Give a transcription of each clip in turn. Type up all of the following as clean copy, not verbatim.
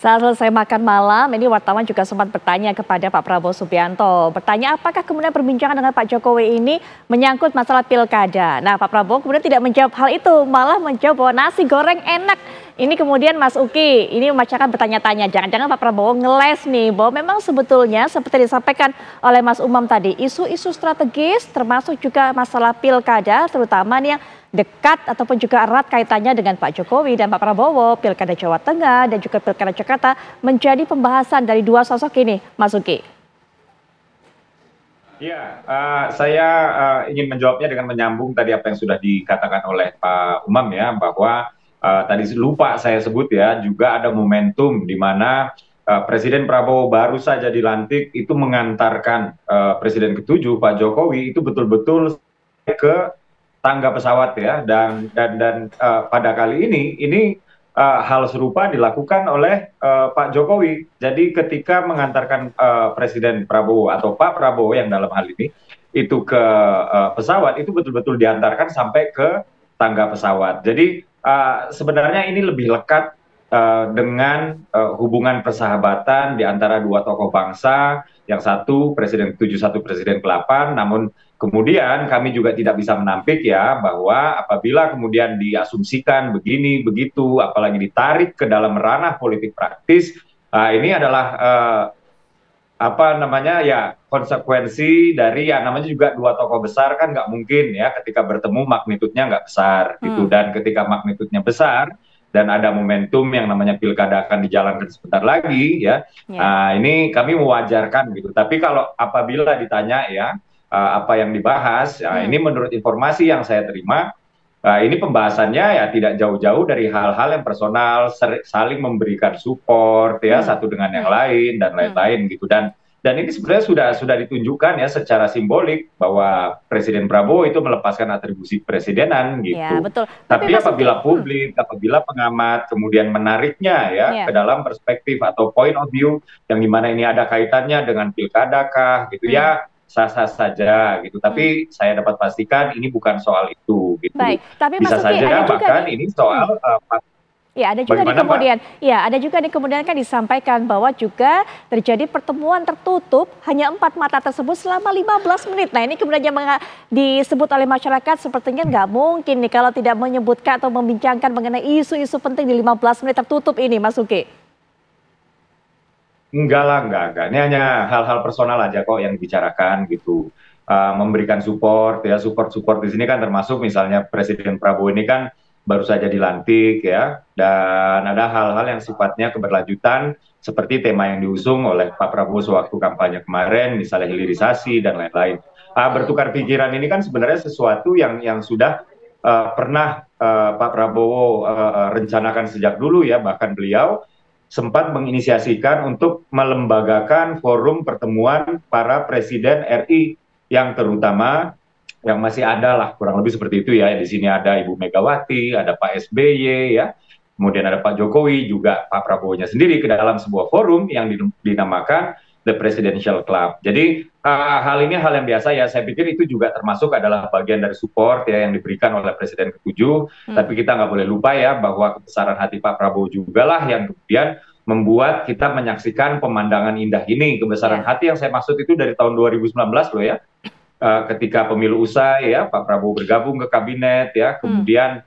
Saat selesai makan malam, ini wartawan juga sempat bertanya kepada Pak Prabowo Subianto. Bertanya apakah kemudian perbincangan dengan Pak Jokowi ini menyangkut masalah pilkada. Nah, Pak Prabowo kemudian tidak menjawab hal itu, malah menjawab bahwa nasi goreng enak. Ini kemudian Mas Uki, ini masyarakat bertanya-tanya, jangan-jangan Pak Prabowo ngeles nih, bahwa memang sebetulnya seperti disampaikan oleh Mas Umam tadi, isu-isu strategis termasuk juga masalah pilkada, terutama nih yang dekat ataupun juga erat kaitannya dengan Pak Jokowi dan Pak Prabowo, pilkada Jawa Tengah dan juga pilkada Jakarta menjadi pembahasan dari dua sosok ini, Mas Uki. Ya, saya ingin menjawabnya dengan menyambung tadi apa yang sudah dikatakan oleh Pak Umam ya, bahwa tadi lupa saya sebut ya, juga ada momentum di mana Presiden Prabowo baru saja dilantik itu mengantarkan Presiden ke-7 Pak Jokowi itu betul-betul ke tangga pesawat ya, dan pada kali ini hal serupa dilakukan oleh Pak Jokowi. Jadi ketika mengantarkan Presiden Prabowo atau Pak Prabowo yang dalam hal ini itu ke pesawat, itu betul-betul diantarkan sampai ke tangga pesawat. Jadi sebenarnya ini lebih lekat dengan hubungan persahabatan di antara dua tokoh bangsa, yang satu Presiden ke-7, satu Presiden ke-8, namun kemudian kami juga tidak bisa menampik ya bahwa apabila kemudian diasumsikan begini begitu, apalagi ditarik ke dalam ranah politik praktis, ini adalah apa namanya ya, konsekuensi dari ya namanya juga dua tokoh besar kan nggak mungkin ya ketika bertemu magnitudnya nggak besar gitu, dan ketika magnitudnya besar dan ada momentum yang namanya pilkada akan dijalankan sebentar lagi ya, ini kami mewajarkan gitu. Tapi kalau apabila ditanya ya apa yang dibahas, ini menurut informasi yang saya terima, ini pembahasannya ya tidak jauh-jauh dari hal-hal yang personal, saling memberikan support ya satu dengan yang lain dan lain-lain gitu. Dan ini sebenarnya sudah ditunjukkan ya secara simbolik bahwa Presiden Prabowo itu melepaskan atribusi presidenan Ya, gitu. betul. Tapi Tapi Mas Uki, apabila publik, apabila pengamat kemudian menariknya ya ke dalam perspektif atau point of view yang dimana ini ada kaitannya dengan pilkada kah gitu ya, sah-sah saja gitu. Tapi saya dapat pastikan ini bukan soal itu gitu. baik. Tapi Mas Bisa Uki ada saja juga bahkan nih. ini soal Ya, ada juga nih bagaimana Mbak? kemudian, ya ada juga nih kemudian kan disampaikan bahwa juga terjadi pertemuan tertutup hanya 4 mata tersebut selama 15 menit. Nah ini kemudian yang disebut oleh masyarakat sepertinya nggak mungkin nih kalau tidak menyebutkan atau membincangkan mengenai isu-isu penting di 15 menit tertutup ini, Mas Uki. Enggak lah, enggak. Ini hanya hal-hal personal aja kok yang dibicarakan gitu. Memberikan support ya, support di sini kan termasuk misalnya Presiden Prabowo ini kan baru saja dilantik ya, dan ada hal-hal yang sifatnya keberlanjutan seperti tema yang diusung oleh Pak Prabowo sewaktu kampanye kemarin, misalnya hilirisasi dan lain-lain. Bertukar pikiran ini kan sebenarnya sesuatu yang sudah pernah Pak Prabowo rencanakan sejak dulu ya, bahkan beliau sempat menginisiasikan untuk melembagakan forum pertemuan para presiden RI yang terutama yang masih ada lah kurang lebih seperti itu ya. Di sini ada Ibu Megawati, ada Pak SBY ya, kemudian ada Pak Jokowi, juga Pak Prabowo-nya sendiri ke dalam sebuah forum yang dinamakan The Presidential Club. Jadi hal ini hal yang biasa ya, saya pikir itu juga termasuk adalah bagian dari support ya yang diberikan oleh Presiden ke-7, tapi kita nggak boleh lupa ya bahwa kebesaran hati Pak Prabowo juga lah yang kemudian membuat kita menyaksikan pemandangan indah ini. Kebesaran hati yang saya maksud itu dari tahun 2019 loh ya, ketika pemilu usai ya Pak Prabowo bergabung ke kabinet ya, kemudian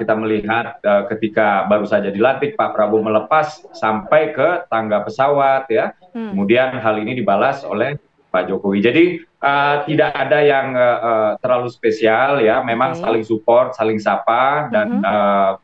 kita melihat ketika baru saja dilantik Pak Prabowo melepas sampai ke tangga pesawat ya, kemudian hal ini dibalas oleh Pak Jokowi. Jadi tidak ada yang terlalu spesial ya, memang saling support, saling sapa, dan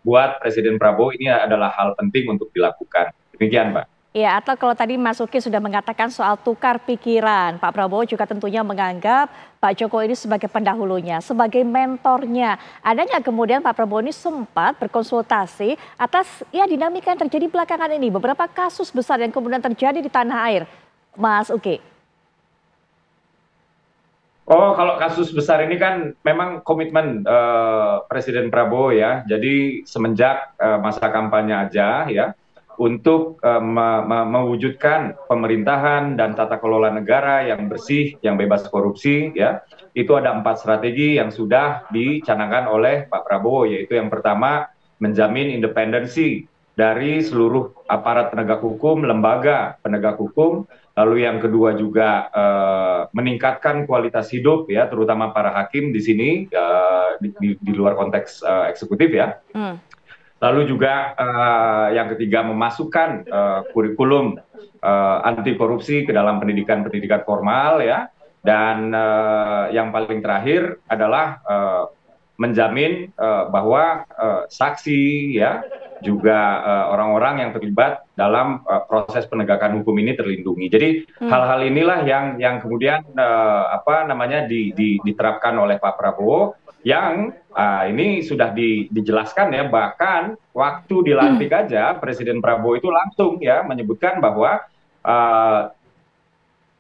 buat Presiden Prabowo ini adalah hal penting untuk dilakukan. Demikian Mbak. Ya, atau kalau tadi Mas Uki sudah mengatakan soal tukar pikiran, Pak Prabowo juga tentunya menganggap Pak Jokowi ini sebagai pendahulunya, sebagai mentornya. Ada nggak kemudian Pak Prabowo ini sempat berkonsultasi atas ya dinamika yang terjadi belakangan ini, beberapa kasus besar yang kemudian terjadi di tanah air, Mas Uki? Oh, kalau kasus besar ini kan memang komitmen Presiden Prabowo ya. Jadi semenjak masa kampanye aja ya, untuk mewujudkan pemerintahan dan tata kelola negara yang bersih, yang bebas korupsi ya, itu ada 4 strategi yang sudah dicanangkan oleh Pak Prabowo, yaitu yang pertama menjamin independensi dari seluruh aparat penegak hukum, lembaga penegak hukum. Lalu yang kedua juga meningkatkan kualitas hidup ya, terutama para hakim di sini di luar konteks eksekutif ya. Lalu juga yang ketiga memasukkan kurikulum anti korupsi ke dalam pendidikan formal ya. Dan yang paling terakhir adalah menjamin bahwa saksi ya juga orang-orang yang terlibat dalam proses penegakan hukum ini terlindungi. Jadi hal-hal inilah yang kemudian diterapkan oleh Pak Prabowo yang ini sudah dijelaskan ya, bahkan waktu dilantik aja Presiden Prabowo itu langsung ya menyebutkan bahwa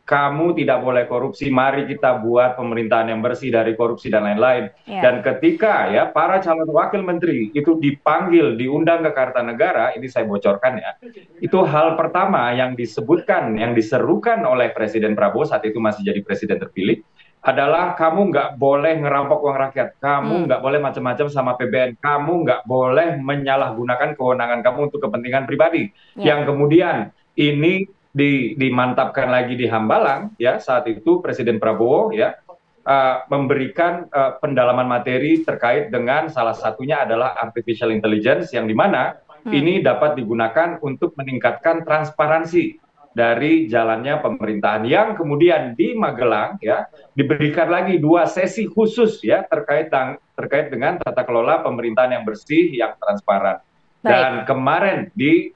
kamu tidak boleh korupsi, mari kita buat pemerintahan yang bersih dari korupsi dan lain-lain. Dan ketika ya para calon wakil menteri itu dipanggil, diundang ke Kartanegara, ini saya bocorkan ya, itu hal pertama yang disebutkan, yang diserukan oleh Presiden Prabowo saat itu masih jadi presiden terpilih, adalah kamu nggak boleh ngerampok uang rakyat, kamu nggak boleh macam-macam sama PBN, kamu nggak boleh menyalahgunakan kewenangan kamu untuk kepentingan pribadi. Yang kemudian ini dimantapkan lagi di Hambalang ya, saat itu Presiden Prabowo ya memberikan pendalaman materi terkait dengan salah satunya adalah artificial intelligence, yang dimana ini dapat digunakan untuk meningkatkan transparansi dari jalannya pemerintahan. Yang kemudian di Magelang ya diberikan lagi 2 sesi khusus ya terkait dengan tata kelola pemerintahan yang bersih, yang transparan. Dan kemarin di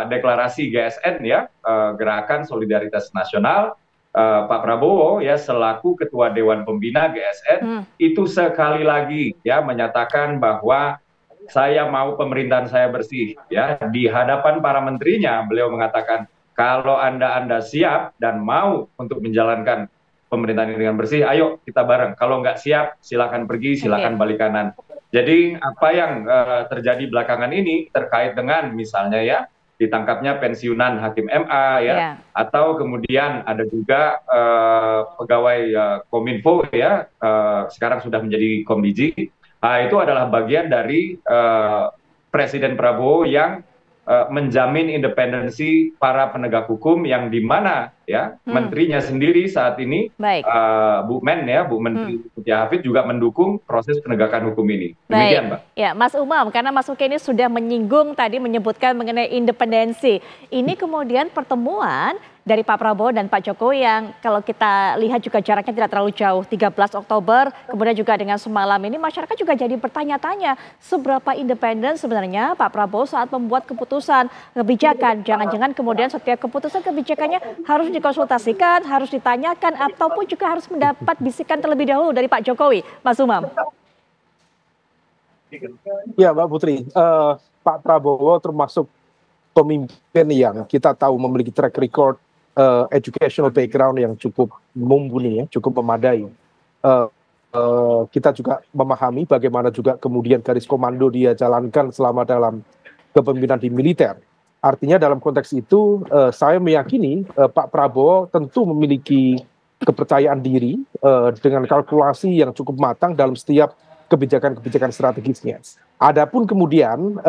deklarasi GSN ya, Gerakan Solidaritas Nasional, Pak Prabowo ya selaku Ketua Dewan Pembina GSN itu sekali lagi ya menyatakan bahwa saya mau pemerintahan saya bersih ya. Di hadapan para menterinya beliau mengatakan, kalau Anda siap dan mau untuk menjalankan pemerintahan ini dengan bersih, ayo kita bareng. Kalau nggak siap, silakan pergi, silakan balik kanan. Jadi apa yang terjadi belakangan ini terkait dengan misalnya ya ditangkapnya pensiunan hakim MA ya, atau kemudian ada juga pegawai Kominfo ya, sekarang sudah menjadi Komdiji. Itu adalah bagian dari Presiden Prabowo yang menjamin independensi para penegak hukum, yang dimana ya menterinya sendiri saat ini Bu Menteri Mutia Hafid juga mendukung proses penegakan hukum ini. Demikian, Mbak. Ya, Mas Umam, karena Mas Uke ini sudah menyinggung tadi, menyebutkan mengenai independensi. Ini kemudian pertemuan dari Pak Prabowo dan Pak Jokowi yang kalau kita lihat juga jaraknya tidak terlalu jauh, 13 Oktober, kemudian juga dengan semalam ini masyarakat juga jadi bertanya-tanya seberapa independen sebenarnya Pak Prabowo saat membuat keputusan kebijakan. Jangan-jangan kemudian setiap keputusan kebijakannya harus dikonsultasikan, harus ditanyakan, ataupun juga harus mendapat bisikan terlebih dahulu dari Pak Jokowi, Mas Umam. Ya, Mbak Putri, Pak Prabowo termasuk pemimpin yang kita tahu memiliki track record educational background yang cukup mumpuni, cukup memadai. Kita juga memahami bagaimana juga kemudian garis komando dia jalankan selama dalam kepemimpinan di militer. Artinya dalam konteks itu saya meyakini Pak Prabowo tentu memiliki kepercayaan diri dengan kalkulasi yang cukup matang dalam setiap kebijakan-kebijakan strategisnya. Adapun kemudian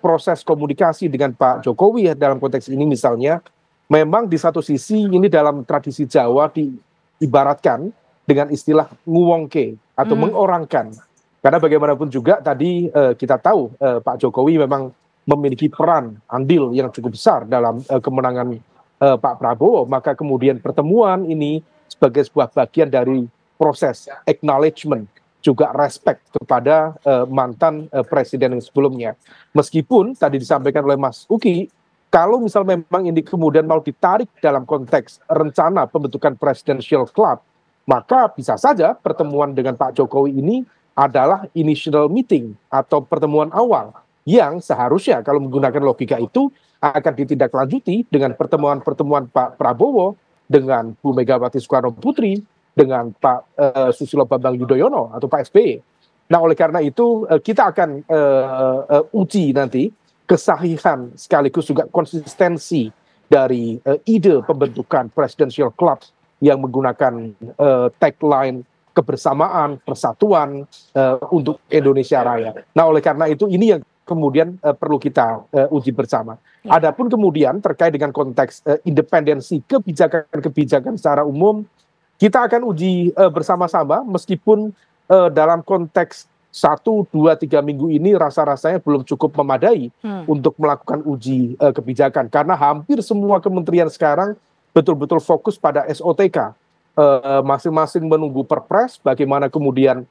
proses komunikasi dengan Pak Jokowi dalam konteks ini misalnya, memang di satu sisi ini dalam tradisi Jawa diibaratkan dengan istilah nguwongke atau mengorangkan. Karena bagaimanapun juga tadi kita tahu Pak Jokowi memang memiliki peran andil yang cukup besar dalam kemenangan Pak Prabowo. Maka kemudian pertemuan ini sebagai sebuah bagian dari proses acknowledgement, juga respect kepada mantan presiden yang sebelumnya. Meskipun tadi disampaikan oleh Mas Uki, kalau misal memang ini kemudian mau ditarik dalam konteks rencana pembentukan presidential club, maka bisa saja pertemuan dengan Pak Jokowi ini adalah initial meeting atau pertemuan awal yang seharusnya kalau menggunakan logika itu akan ditindaklanjuti dengan pertemuan-pertemuan Pak Prabowo dengan Bu Megawati Soekarno Putri, dengan Pak Susilo Bambang Yudhoyono atau Pak SBY. Nah, oleh karena itu kita akan uji nanti kesahihan sekaligus juga konsistensi dari ide pembentukan presidential club yang menggunakan tagline kebersamaan, persatuan untuk Indonesia Raya. Nah, oleh karena itu ini yang kemudian perlu kita uji bersama. Ya. Adapun kemudian terkait dengan konteks independensi kebijakan secara umum, kita akan uji bersama-sama meskipun dalam konteks 1, 2, 3 minggu ini rasa-rasanya belum cukup memadai untuk melakukan uji kebijakan karena hampir semua kementerian sekarang betul-betul fokus pada SOTK, masing-masing menunggu perpres, bagaimana kemudian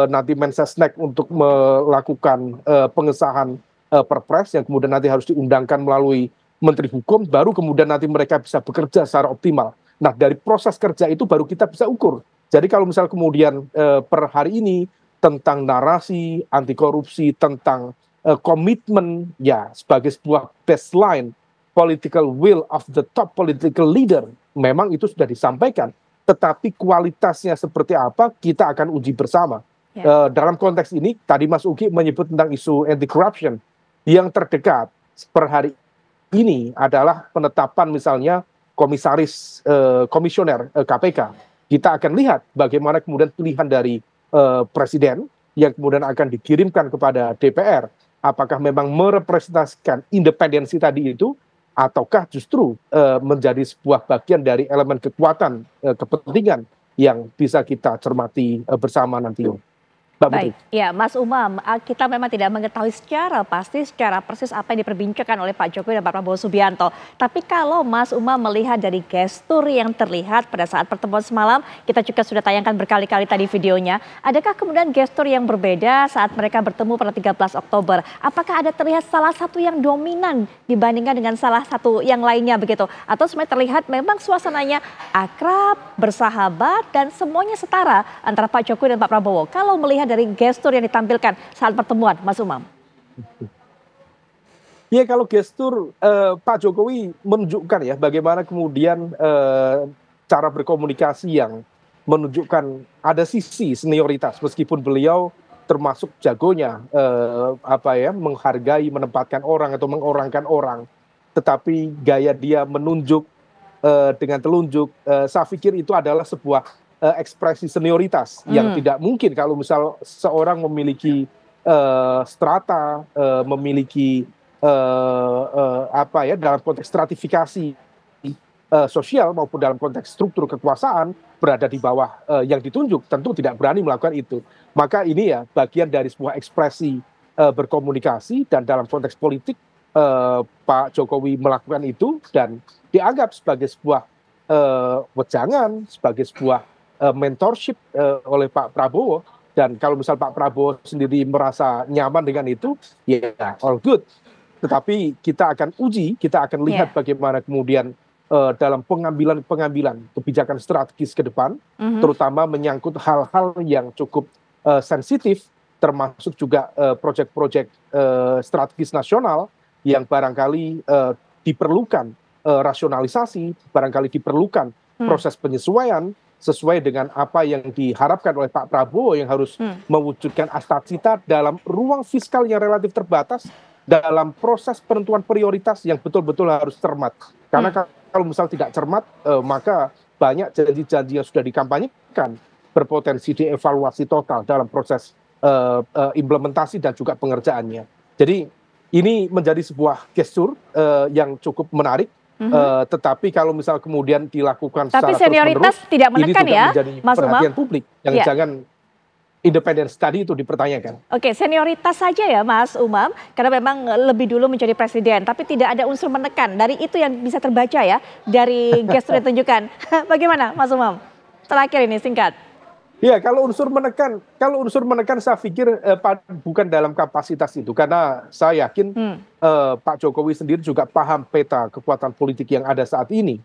nanti Mensesnek untuk melakukan pengesahan perpres yang kemudian nanti harus diundangkan melalui Menteri Hukum, baru kemudian nanti mereka bisa bekerja secara optimal. Nah, dari proses kerja itu baru kita bisa ukur. Jadi kalau misal kemudian per hari ini tentang narasi anti korupsi, tentang komitmen ya sebagai sebuah baseline political will of the top political leader, memang itu sudah disampaikan. Tetapi kualitasnya seperti apa kita akan uji bersama. Dalam konteks ini tadi Mas Uki menyebut tentang isu anti corruption, yang terdekat per hari ini adalah penetapan misalnya komisioner KPK. Kita akan lihat bagaimana kemudian pilihan dari presiden yang kemudian akan dikirimkan kepada DPR, apakah memang merepresentasikan independensi tadi itu, ataukah justru menjadi sebuah bagian dari elemen kekuatan kepentingan yang bisa kita cermati bersama nanti. Baik, ya Mas Umam, kita memang tidak mengetahui secara pasti, secara persis apa yang diperbincangkan oleh Pak Jokowi dan Pak Prabowo Subianto. Tapi kalau Mas Umam melihat dari gestur yang terlihat pada saat pertemuan semalam, kita juga sudah tayangkan berkali-kali tadi videonya. Adakah kemudian gestur yang berbeda saat mereka bertemu pada 13 Oktober? Apakah ada terlihat salah satu yang dominan dibandingkan dengan salah satu yang lainnya begitu? Atau sebenarnya terlihat memang suasananya akrab, bersahabat, dan semuanya setara antara Pak Jokowi dan Pak Prabowo? Kalau melihat dari gestur yang ditampilkan saat pertemuan, Mas Umam. Ya, kalau gestur Pak Jokowi menunjukkan ya bagaimana kemudian cara berkomunikasi yang menunjukkan ada sisi senioritas meskipun beliau termasuk jagonya menghargai, menempatkan orang atau mengorangkan orang, tetapi gaya dia menunjuk dengan telunjuk, saya pikir itu adalah sebuah ekspresi senioritas yang tidak mungkin kalau misal seorang memiliki strata, memiliki dalam konteks stratifikasi sosial maupun dalam konteks struktur kekuasaan berada di bawah yang ditunjuk, tentu tidak berani melakukan itu. Maka ini ya bagian dari sebuah ekspresi berkomunikasi, dan dalam konteks politik Pak Jokowi melakukan itu dan dianggap sebagai sebuah wejangan, sebagai sebuah mentorship oleh Pak Prabowo. Dan kalau misal Pak Prabowo sendiri merasa nyaman dengan itu, ya all good. Tetapi kita akan uji, kita akan lihat bagaimana kemudian dalam pengambilan kebijakan strategis ke depan, terutama menyangkut hal-hal yang cukup sensitif, termasuk juga proyek-proyek strategis nasional yang barangkali diperlukan rasionalisasi, barangkali diperlukan proses penyesuaian sesuai dengan apa yang diharapkan oleh Pak Prabowo yang harus mewujudkan cita dalam ruang fiskal yang relatif terbatas, dalam proses penentuan prioritas yang betul-betul harus cermat. Karena kalau misal tidak cermat, maka banyak janji-janji yang sudah dikampanyekan berpotensi dievaluasi total dalam proses implementasi dan juga pengerjaannya. Jadi ini menjadi sebuah gestur yang cukup menarik. Tetapi kalau misal kemudian dilakukan tapi secara senioritas terus-menerus, tidak menekan ini juga ya, menjadi Mas perhatian Umam? publik yang jangan independensi tadi itu dipertanyakan. Oke, senioritas saja ya Mas Umam, karena memang lebih dulu menjadi presiden, tapi tidak ada unsur menekan. Dari itu yang bisa terbaca ya, dari gestur yang ditunjukkan. Bagaimana Mas Umam? Terakhir ini singkat. Ya, kalau unsur menekan saya pikir bukan dalam kapasitas itu, karena saya yakin Pak Jokowi sendiri juga paham peta kekuatan politik yang ada saat ini.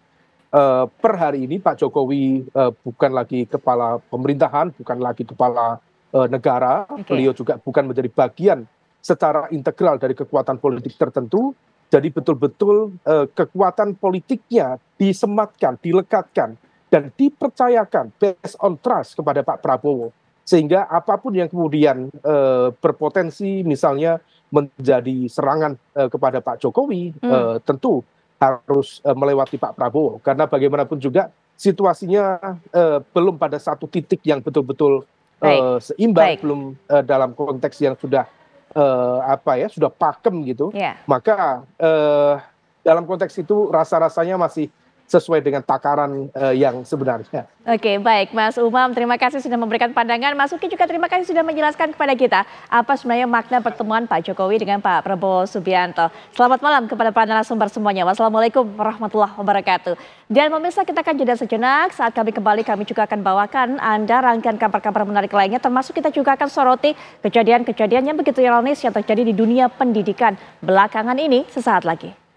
Per hari ini Pak Jokowi bukan lagi kepala pemerintahan, bukan lagi kepala negara, beliau juga bukan menjadi bagian secara integral dari kekuatan politik tertentu. Jadi betul-betul kekuatan politiknya disematkan, dilekatkan, dan dipercayakan based on trust kepada Pak Prabowo. Sehingga apapun yang kemudian berpotensi misalnya menjadi serangan kepada Pak Jokowi, tentu harus melewati Pak Prabowo. Karena bagaimanapun juga situasinya belum pada satu titik yang betul-betul seimbang, belum dalam konteks yang sudah sudah pakem gitu, Ya. maka dalam konteks itu rasa-rasanya masih sesuai dengan takaran yang sebenarnya. Oke, baik Mas Umam, terima kasih sudah memberikan pandangan. Mas Uki juga terima kasih sudah menjelaskan kepada kita apa sebenarnya makna pertemuan Pak Jokowi dengan Pak Prabowo Subianto. Selamat malam kepada para narasumber semuanya. Wassalamualaikum warahmatullahi wabarakatuh. Dan pemirsa, kita akan jeda sejenak. Saat kami kembali, kami juga akan bawakan Anda rangkaian kabar-kabar menarik lainnya, termasuk kita juga akan soroti kejadian-kejadian yang begitu ironis yang terjadi di dunia pendidikan belakangan ini sesaat lagi.